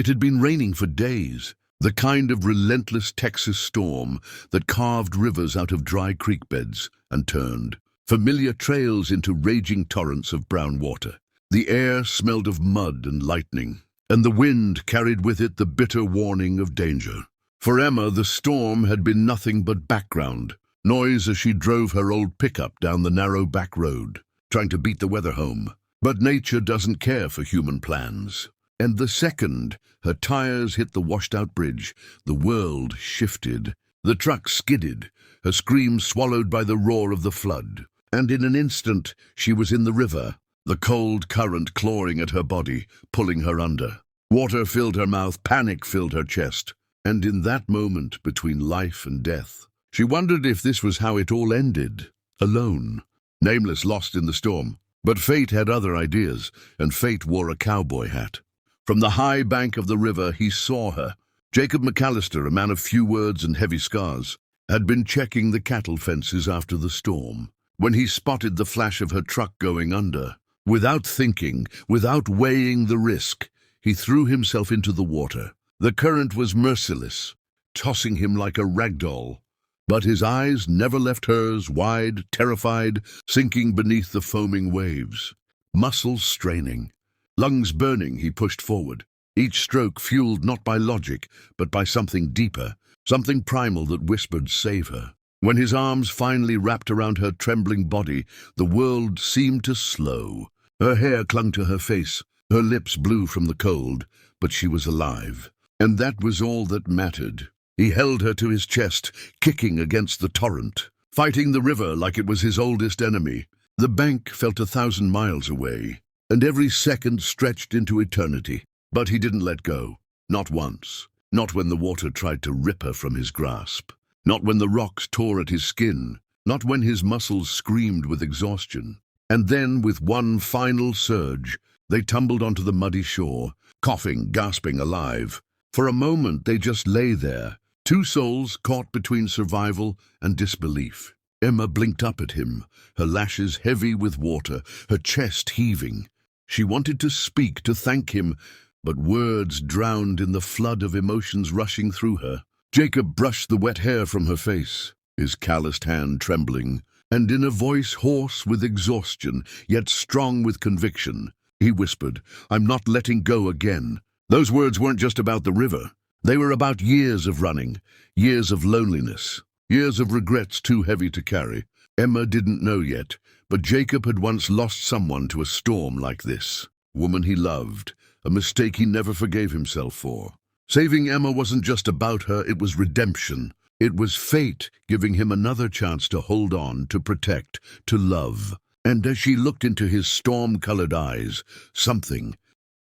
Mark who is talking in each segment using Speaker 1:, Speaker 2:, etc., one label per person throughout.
Speaker 1: It had been raining for days, the kind of relentless Texas storm that carved rivers out of dry creek beds and turned familiar trails into raging torrents of brown water. The air smelled of mud and lightning, and the wind carried with it the bitter warning of danger. For Emma, the storm had been nothing but background noise as she drove her old pickup down the narrow back road, trying to beat the weather home. But nature doesn't care for human plans. And the second her tires hit the washed-out bridge, the world shifted. The truck skidded, her scream swallowed by the roar of the flood. And in an instant, she was in the river, the cold current clawing at her body, pulling her under. Water filled her mouth, panic filled her chest. And in that moment between life and death, she wondered if this was how it all ended, alone, nameless, lost in the storm. But fate had other ideas, and fate wore a cowboy hat. From the high bank of the river, he saw her. Jacob McAllister, a man of few words and heavy scars, had been checking the cattle fences after the storm. When he spotted the flash of her truck going under, without thinking, without weighing the risk, he threw himself into the water. The current was merciless, tossing him like a rag doll. But his eyes never left hers, wide, terrified, sinking beneath the foaming waves. Muscles straining, lungs burning, he pushed forward, each stroke fueled not by logic, but by something deeper, something primal that whispered, "Save her." When his arms finally wrapped around her trembling body, the world seemed to slow. Her hair clung to her face, her lips blue from the cold, but she was alive. And that was all that mattered. He held her to his chest, kicking against the torrent, fighting the river like it was his oldest enemy. The bank felt 1,000 miles away, and every second stretched into eternity. But he didn't let go. Not once. Not when the water tried to rip her from his grasp. Not when the rocks tore at his skin. Not when his muscles screamed with exhaustion. And then, with one final surge, they tumbled onto the muddy shore, coughing, gasping, alive. For a moment they just lay there, two souls caught between survival and disbelief. Emma blinked up at him, her lashes heavy with water, her chest heaving. She wanted to speak, to thank him, but words drowned in the flood of emotions rushing through her. Jacob brushed the wet hair from her face, his calloused hand trembling, and in a voice hoarse with exhaustion, yet strong with conviction, he whispered, "I'm not letting go again." Those words weren't just about the river. They were about years of running, years of loneliness, years of regrets too heavy to carry. Emma didn't know yet, but Jacob had once lost someone to a storm like this. A woman he loved, a mistake he never forgave himself for. Saving Emma wasn't just about her, it was redemption. It was fate giving him another chance to hold on, to protect, to love. And as she looked into his storm-colored eyes, something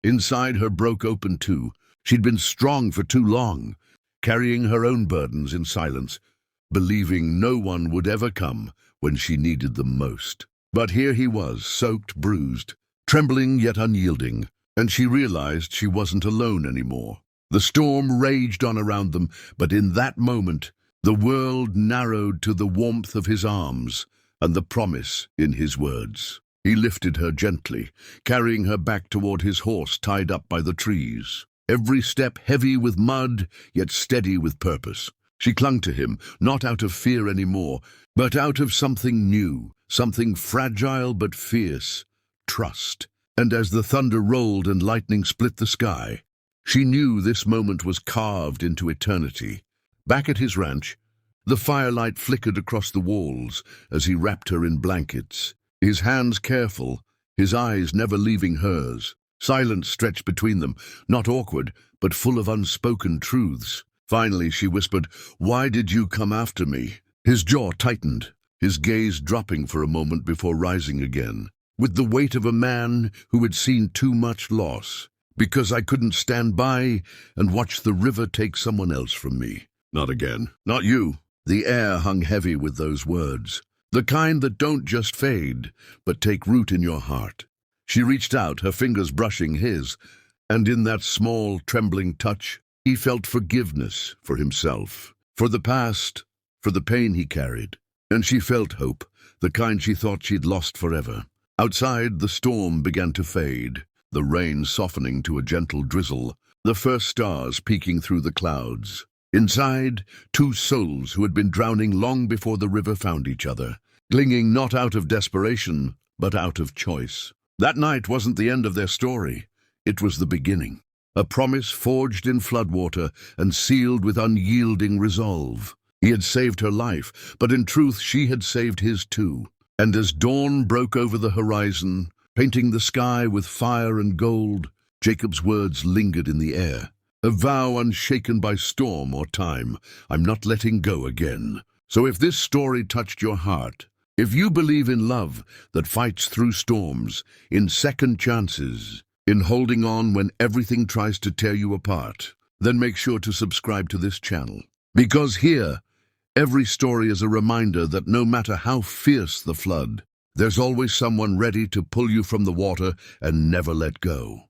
Speaker 1: inside her broke open too. She'd been strong for too long, carrying her own burdens in silence, believing no one would ever come when she needed them most. But here he was, soaked, bruised, trembling yet unyielding, and she realized she wasn't alone anymore. The storm raged on around them, but in that moment, the world narrowed to the warmth of his arms and the promise in his words. He lifted her gently, carrying her back toward his horse tied up by the trees. Every step heavy with mud, yet steady with purpose. She clung to him, not out of fear anymore, but out of something new, something fragile but fierce, trust. And as the thunder rolled and lightning split the sky, she knew this moment was carved into eternity. Back at his ranch, the firelight flickered across the walls as he wrapped her in blankets, his hands careful, his eyes never leaving hers. Silence stretched between them, not awkward, but full of unspoken truths. Finally, she whispered, "Why did you come after me?" His jaw tightened, his gaze dropping for a moment before rising again, with the weight of a man who had seen too much loss. "Because I couldn't stand by and watch the river take someone else from me." "Not again. Not you." The air hung heavy with those words, the kind that don't just fade, but take root in your heart. She reached out, her fingers brushing his, and in that small, trembling touch, he felt forgiveness for himself, for the past, for the pain he carried. And she felt hope, the kind she thought she'd lost forever. Outside, the storm began to fade, the rain softening to a gentle drizzle. the first stars peeking through the clouds. Inside, two souls who had been drowning long before the river found each other, clinging not out of desperation, but out of choice. That night wasn't the end of their story. It was the beginning. A promise forged in floodwater and sealed with unyielding resolve. He had saved her life, but in truth she had saved his too. And as dawn broke over the horizon, painting the sky with fire and gold, Jacob's words lingered in the air. A vow unshaken by storm or time. I'm not letting go again. So if this story touched your heart, if you believe in love that fights through storms, in second chances, in holding on when everything tries to tear you apart, then make sure to subscribe to this channel. Because here, every story is a reminder that no matter how fierce the flood, there's always someone ready to pull you from the water and never let go.